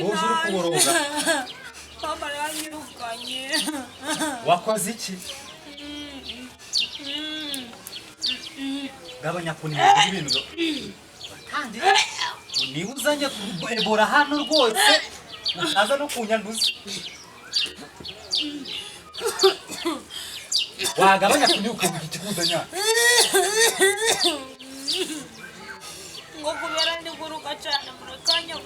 Ujuru kuboroga. Mama yanyirukanye. Wakoze iki? Gabanya kunira ibintu. Kandi niba uzanye kubora hano rwose uzaza no kunyanduza. Wagabanya kunyuka ikikuzanya. Ngo kubera ndi guruka cyane murekanya.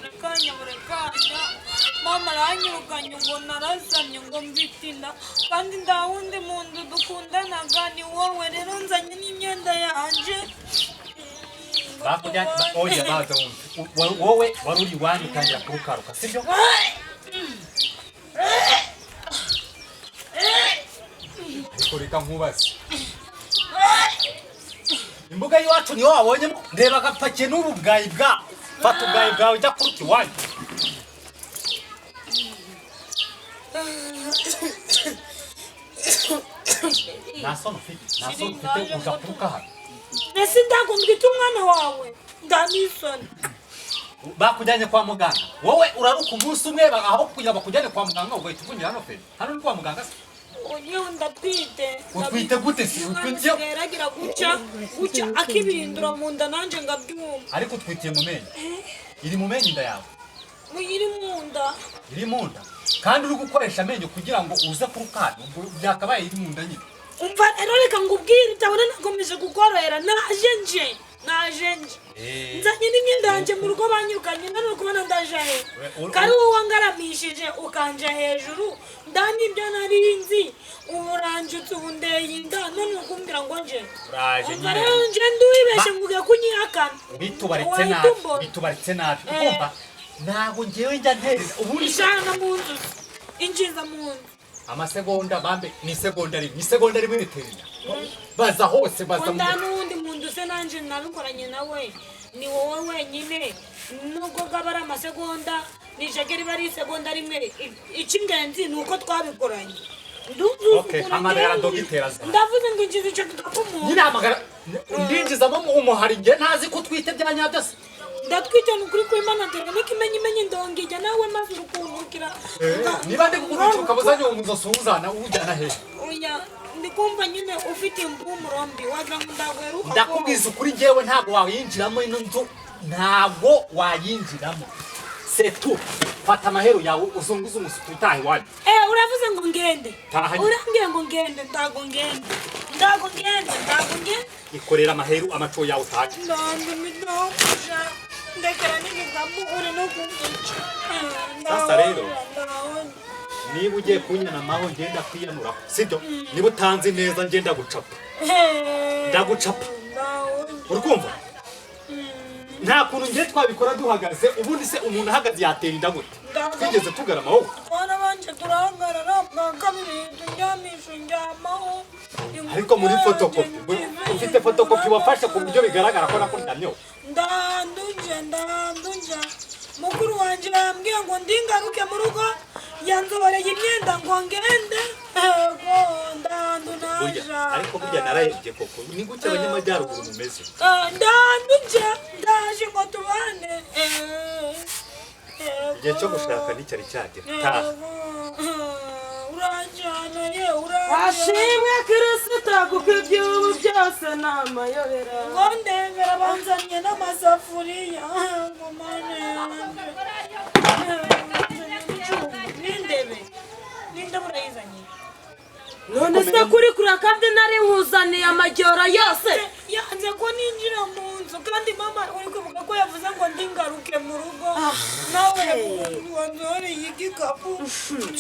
Mama aranyirukanye ngo narasamye ngo mbitinda kandi ndawundi muntu dukundanaga ni wowe rero nzanye n'imyenda yanje. Bakujya oya baza wowe waruri wandi kangira kurukaruka sibyo? Koreka nkubaze. Imbuga yiwacu niho wabonye ndeba gapake n'ububwayi bwa fata ubwayi bwawe ujya kuruka iwanyu. Nasono ufite uza kuruka hano. Nese ndagombwita umwana wawe ndanisoni. Bakujyanye kwa muganga wowe uraruka umunsi umwe aho kugira bakujyane kwa muganga ugahita uvunyira hano fe hano ni kwa muganga se Onyewe ndatwite. Utwite gute se utwite yaragira guca akibindura mu nda nanje ngabyumva. Ariko utwitiye mu menyo iri mu menyo inda yawe iri mu nda kandi uri gukoresha amenyo kugira ngo uze kurukana byakabaye iri mu nda nyine. Umva rero reka ngubwire utabona nakomeje gukorohera naje nje nzanye n'imyenda yanjye mu rugo banyirukanye none kubona ndaje he kari wowe wangaramishije ukanja hejuru ndani ibyo narinzi uburanjutse ubundeye inda none ukumbwira ngo nje rero nje nduwibeshe nguge kunyihakana bitubaritse nabi ugomba ntago ngewe njya ntereza ubundi ishana mu nzu injiza mu nzu amasegonda bambe ni segonda rimwe niterera baza hose baza mu n'undi muntu se nanje nabikoranye nawe ni wowe wenyine nubwo gabara amasegonda nijageri bari segonda rimwe icy'ingenzi nuko twabikoranye okay amagara dogitera za ndavuze ngo injiza icyo tukakumu nyina amagara ndinjizamo umuhari nge ntazi ko twite byanya byose ndatwite n'ukuri ko Imana ndende n'ikimenyimenyi ndongije nawe maze urukumbukira niba ndi kuguruka ukabuzanye umuzosuzana ujyana he oya ndikumva nyine ufite impumuro mbi wagira ngo ndagweruka ndakubwiza ukuri ngewe ntago wayinjiramo ino nzu ntago wayinjiramo setu fata amahero yawe uzunguza umusuku utahe wani uravuze ngo ngende urambwiye ngo ngende ndago ngende ikorera amahero amaco yawe utaje ndekera n'ibigambo uri no kumwica sasa rero niba ugiye kunyana maho ngenda kwiyanura sibyo niba utanze neza ngenda gucapa urukumva nta kuntu ngiye twabikora duhagaze ubundi se umuntu ahagaze yatera inda gute twigeze tugarama wowe bana banje turahagarara bwa kabiri turyamisha njyamaho ariko muri fotokopi ufite fotokopi wafashe ku buryo bigaragara ko nakuryamyeho ndandunja mukuru wanje yambwiye ngo ndingaruke mu rugo yanzoboreye imyenda ngo ngende ndandunaja ariko burya narayebye koko ni gutya abanyamajyaruguru mumeze ndaje ngo tubane igihe cyo gushaka n'icyari cyagera taha urajyana ye ashimwe Kristo kuko iby'ubu byose n'amayobera ngo ndebera banzanye n'amasafuriya ngo mane ninde murayizanye none se kuri kura kandi nari nkuzaniye amajyora yose yanze ko ninjira mu nzu kandi mama uri kwibuka ko yavuze ngo ndingaruke mu rugo nawe wanzoreye igikapu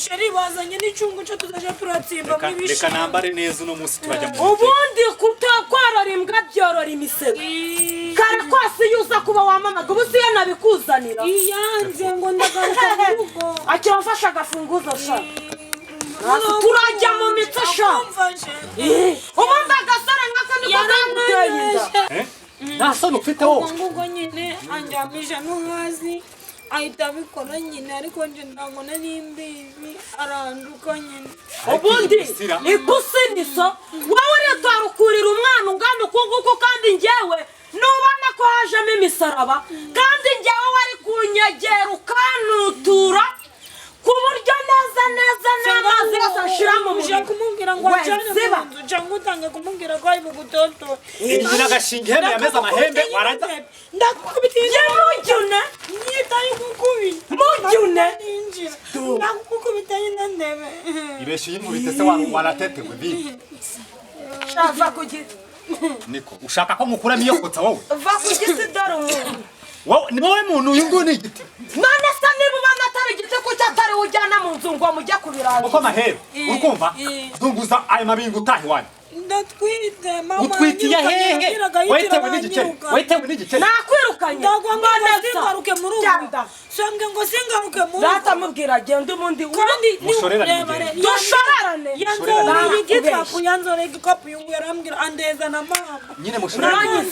sheri bazanye n'icyungu cyo tuzaje turatsimba mu bishimbo reka nambare neza uno munsi turajya mu ubundi kutakwarora imbwa byorora imisego kare kwasi yuza kuba wamamaga ubu siyo nabikuzanira yanze ngo ndagaruka mu rugo akirafasha agafunguzo sha turajya mu mitsasha ubundi agasore nk'aka niko kaguteye inda nta soni ufite wowe ngo nyine anjyamisha no hasi ahita abikora nyine ariko nje ntabwo nari mbizi arandukanye ubundi ikusinisa wowe uritarukurira umwana ungana ukunguku kandi njyewe nubona ko hajemo imisaraba kandi njyewe wari kunyegera ukanutura ku buryo neza n'amazi yose ashira mu mubiri kumubwira ngo ajyane mu nzu cyangwa utange kumubwira ko ari bugutoto Nyiragashinga ihene yameze amahembe warajya ndakukubitiye mujyune nyitaye gukubita mujyune ndakukubitaye n'indebe ibeshye uyimubite se waratetewe bibi shava kugira niko ushaka ko mukuramo iyo kotsa wowe va kugisi dore umuntu wowe ni wowe muntu uyu nguyu ni igiti none se niba ubona atari igiti kuki atari ujyana mu nzu ngo mujye kubirangira uko mahero urukumva zunguza ayo mabingo utahe wanyu ndatwite mama utwitiye hehe wetewe n'igikeri nakwirukanye ndagomba singaruke mu rugo songe ngo singaruke mu rugo data mubwira genda umundi kandi mushorerane dushorerane yanzore igikapu yanzore igikapu yungu yarambwira andeza na mama nyine mushorerane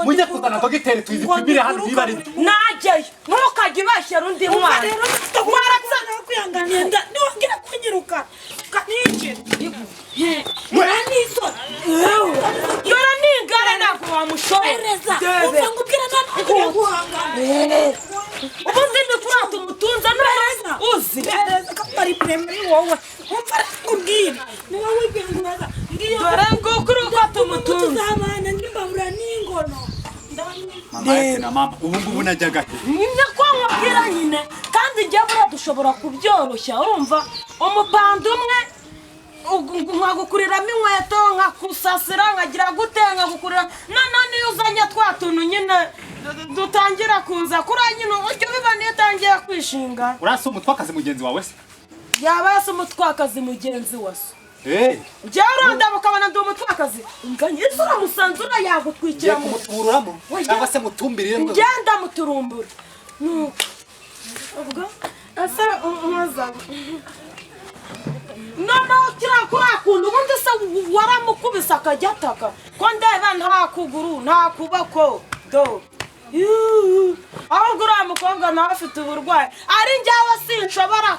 mujye kuzana dogiteri tuyizipimire hano niba ari najyeyo ntukajye ubeshyera undi mwana waratsana kwihanganiye ntiwongere kunyiruka kanijira dore ningare ntabwo wamushorereza umva ngubwira ntabwo guhangana ubundi ndi kurata umutunza neza uzi kapari premeri wowe umva ngubwira ni wowe wibwira dore nguko uri gufata umutunza tuzabana n'imbabura n'ingono mama ubu ngubu najyaga nyine ko nkubwira nyine kandi njye buriya dushobora kubyoroshya urumva umupanda umwe nkagukuriramo inkweto nkakusasira nkagira gute nkagukurira none iyo uzanye twa tuntu nyine dutangira kuza kuriya nyine ujya ubibona iyo utangiye kwishinga urasa umutwakazi mugenzi wawe se yaba yasa umutwakazi mugenzi we se njyewe urandaba ukabona ndi umutwakazi nganyiriza uramusanze urayagutwikira mu kumutururamo cyangwa se mutumbirire ngenda muturumbura ubwo ese umwazaba noneho kiriya kuriya kuntu ubundi se waramukubise akajya ataka ko ndeba nta kuguru nta kuboko do ahubwo uriya mukobwa nawe afite uburwayi ari njyewe sinshobora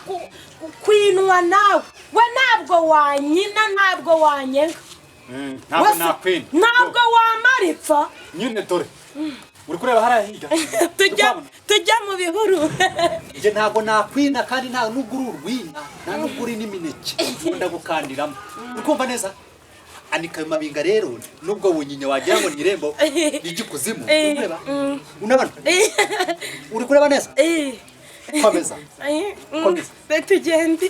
kwinwa nawe we ntabwo wanyina ntabwo wanyenga ntabwo wamara ipfa nyine dore uri kureba hariya hirya tujya mu bihuru njye ntabwo nakwina kandi nta nubwo uri urwina nta nubwo uri n'imineke ukunda gukandiramo uri kumva neza anika ayo mabinga rero nubwo bunyinya wagira ngo ni irembo n'igikuzimu ureba unabona uri kureba neza komeza tugende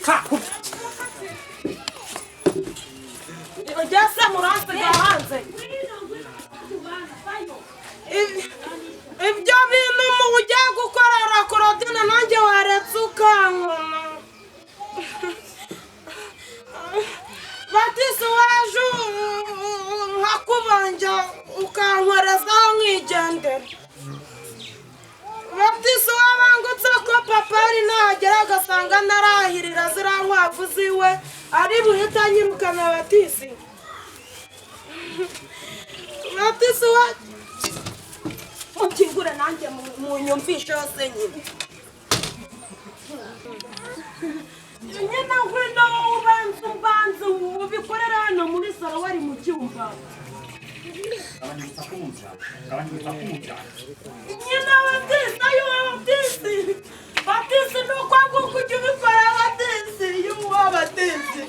ujya se muransiga hanze ibyo bintu mu ugiye gukorera korodina nanjye waretse ukankona batisi waje nkakubanja ukankorezaho nkigendera batisi wabangutse ko papa ari nahagera agasanga narahirira ziriya nkwavu ziwe ari buhita anyirukana batisi batisi wa mukingure nanjye mu nyumvisho yose nyine nyine ngwino ubanza ubikorera hano muri salo wari mu cyumba nyine batisi ayo batisi ni uko nguko ujya ubikora batisi y'uwo batisi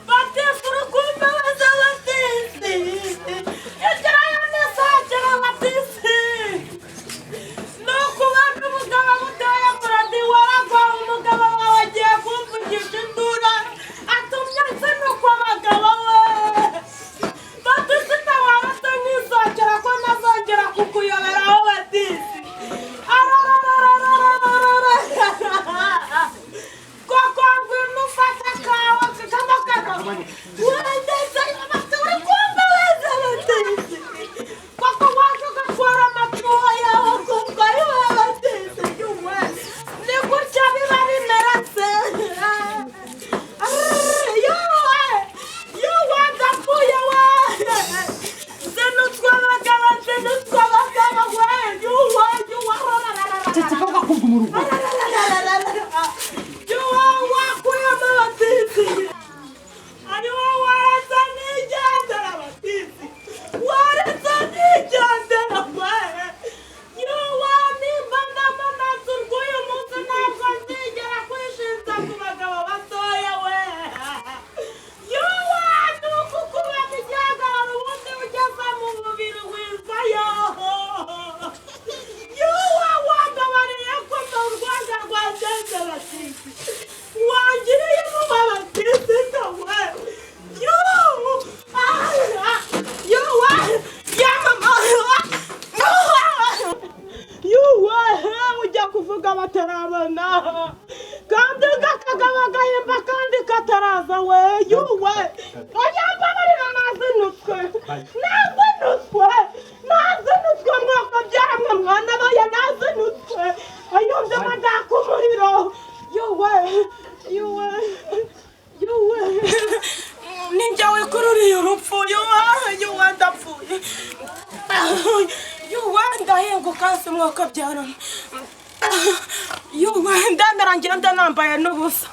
batisi uri kumva wese batisi igerayo nisakira batisi ni ukubona umugabo mutoya muradi waragwaho umugabo wawe agiye kumvugisha indura atumye nsinuka abagabo we batisi ntawaba asa nk'isakira ko ntazongera kukuyoberaho batisi koko ngwino ufata kawa kano kano wendeze amata uri kumva weza batisi koko waje ugatwara amatuho yawe kumva ariwe batisi y'umwe ni gutya biba bimera se yuwe ndapfuye we zinutwa abagabo we yuwe ceceka ugakumva umurugo wakuyemo musaza we yuwe oyambabarira nazinutswe mwaka byaramwe mwana baya nazinutswe ayumve madaka umuriro yuwe ninjye wikururiye urupfu yuwe ndapfuye yuwe ndahinguka si mwaka byarana yuwe ndemera ngenda nambaye n'ubusa